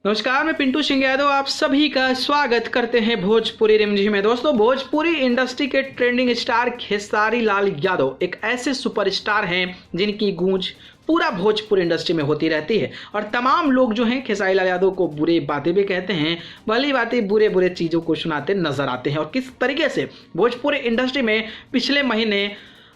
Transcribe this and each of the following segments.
नमस्कार, मैं पिंटू सिंह यादव आप सभी का स्वागत करते हैं भोजपुरी रिमझिम में। दोस्तों, भोजपुरी इंडस्ट्री के ट्रेंडिंग स्टार खेसारी लाल यादव एक ऐसे सुपरस्टार हैं जिनकी गूंज पूरा भोजपुरी इंडस्ट्री में होती रहती है और तमाम लोग जो हैं खेसारी लाल यादव को बुरे बातें भी कहते हैं, भली बातें बुरे बुरे चीज़ों को सुनाते नजर आते हैं। और किस तरीके से भोजपुरी इंडस्ट्री में पिछले महीने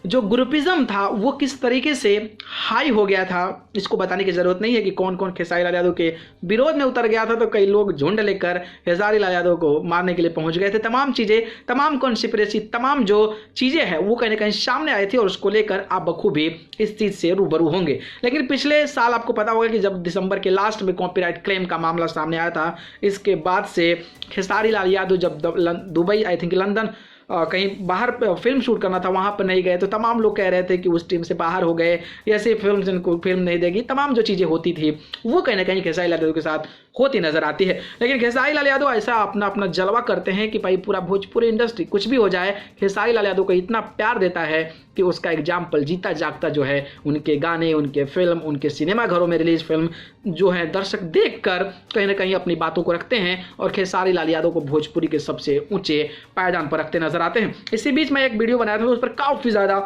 जो ग्रुपिज्म था वो किस तरीके से हाई हो गया था, इसको बताने की ज़रूरत नहीं है कि कौन कौन खेसारी लाल यादव के विरोध में उतर गया था। तो कई लोग झुंड लेकर खेसारी लाल यादव को मारने के लिए पहुंच गए थे। तमाम चीज़ें, तमाम कॉन्स्पिरेसी, तमाम जो चीज़ें हैं वो कहीं ना कहीं सामने आई थी और उसको लेकर आप बखूबी इस चीज़ से रूबरू होंगे। लेकिन पिछले साल आपको पता होगा कि जब दिसंबर के लास्ट में कॉपीराइट क्लेम का मामला सामने आया था, इसके बाद से खेसारी लाल यादव जब दुबई, आई थिंक लंदन, कहीं बाहर फिल्म शूट करना था, वहाँ पर नहीं गए तो तमाम लोग कह रहे थे कि उस टीम से बाहर हो गए, ऐसे फिल्म इनको फिल्म नहीं देगी। तमाम जो चीज़ें होती थी वो कहीं ना कहीं खेसारी लाल यादव के साथ होती नजर आती है। लेकिन खेसारी लाल यादव ऐसा अपना अपना जलवा करते हैं कि भाई पूरा भोजपुरी इंडस्ट्री कुछ भी हो जाए, खेसारी लाल यादव को इतना प्यार देता है कि उसका एग्जाम्पल जीता जागता जो है उनके गाने, उनके फिल्म, उनके सिनेमा घरों में रिलीज फिल्म जो है दर्शक देखकर कहीं ना कहीं अपनी बातों को रखते हैं और खेसारी लाल यादव को भोजपुरी के सबसे ऊंचे पायदान पर रखते नजर आते हैं। इसी बीच मैं एक वीडियो बनाया था, उस पर काफ़ी ज़्यादा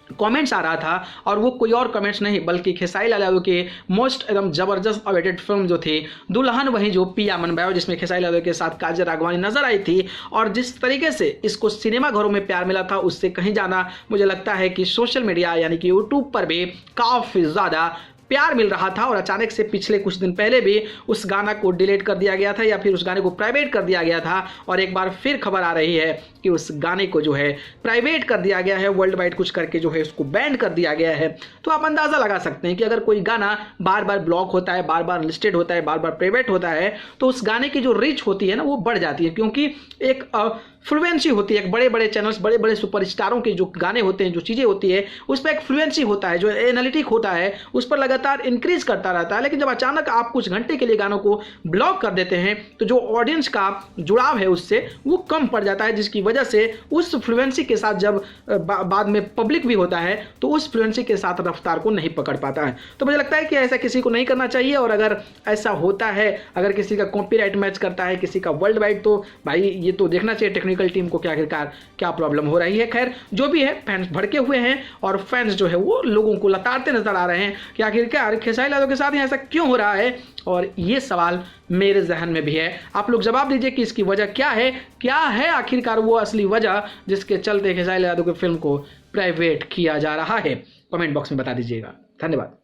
कमेंट्स आ रहा था और वो कोई और कमेंट्स नहीं बल्कि खेसारी लाल यादव के मोस्ट एकदम जबरदस्त अवेटेड फिल्म जो थी दुल्हन वही जो पिया मन बायो, जिसमें खेसारी लाल यादव के साथ काजल राघवानी नजर आई थी। और जिस तरीके से इसको सिनेमा घरों में प्यार मिला था, उससे कहीं ज़्यादा मुझे लगता है कि सोशल मीडिया यानी कि यूट्यूब पर भी काफ़ी ज़्यादा प्यार मिल रहा था। और अचानक से पिछले कुछ दिन पहले भी उस गाना को डिलीट कर दिया गया था या फिर उस गाने को प्राइवेट कर दिया गया था और एक बार फिर खबर आ रही है कि उस गाने को जो है प्राइवेट कर दिया गया है, वर्ल्ड वाइड कुछ करके जो है उसको बैन कर दिया गया है। तो आप अंदाज़ा लगा सकते हैं कि अगर कोई गाना बार बार ब्लॉक होता है, बार बार लिस्टेड होता है, बार बार प्राइवेट होता है, तो उस गाने की जो रीच होती है ना वो बढ़ जाती है, क्योंकि एक फ्लुएंसी होती है। एक बड़े बड़े चैनल्स, बड़े बड़े सुपरस्टारों के जो गाने होते हैं, जो चीज़ें होती है, उस पर एक फ्लुएंसी होता है, जो एनालिटिक होता है, उस पर लगातार इंक्रीज करता रहता है। लेकिन जब अचानक आप कुछ घंटे के लिए गानों को ब्लॉक कर देते हैं तो जो ऑडियंस का जुड़ाव है उससे वो कम पड़ जाता है, जिसकी वजह से उस फ्लुएंसी के साथ जब बाद में पब्लिक भी होता है तो उस फ्लुएंसी के साथ रफ्तार को नहीं पकड़ पाता है। तो मुझे लगता है कि ऐसा किसी को नहीं करना चाहिए और अगर ऐसा होता है, अगर किसी का कॉपीराइट मैच करता है, किसी का वर्ल्ड वाइड, तो भाई ये तो देखना चाहिए टेक्निकल टीम को क्या आखिरकार क्या प्रॉब्लम हो रही है। खैर जो भी है, फैंस भड़के हुए हैं और फैंस जो है वो लोगों को लताड़ते नजर आ रहे हैं कि आखिरकार खेसारी लाल यादव के साथ ऐसा क्यों हो रहा है। और ये सवाल मेरे जहन में भी है, आप लोग जवाब दीजिए कि इसकी वजह क्या है आखिरकार वो असली वजह जिसके चलते खेसारी लाल यादव की फिल्म को प्राइवेट किया जा रहा है। कमेंट बॉक्स में बता दीजिएगा। धन्यवाद।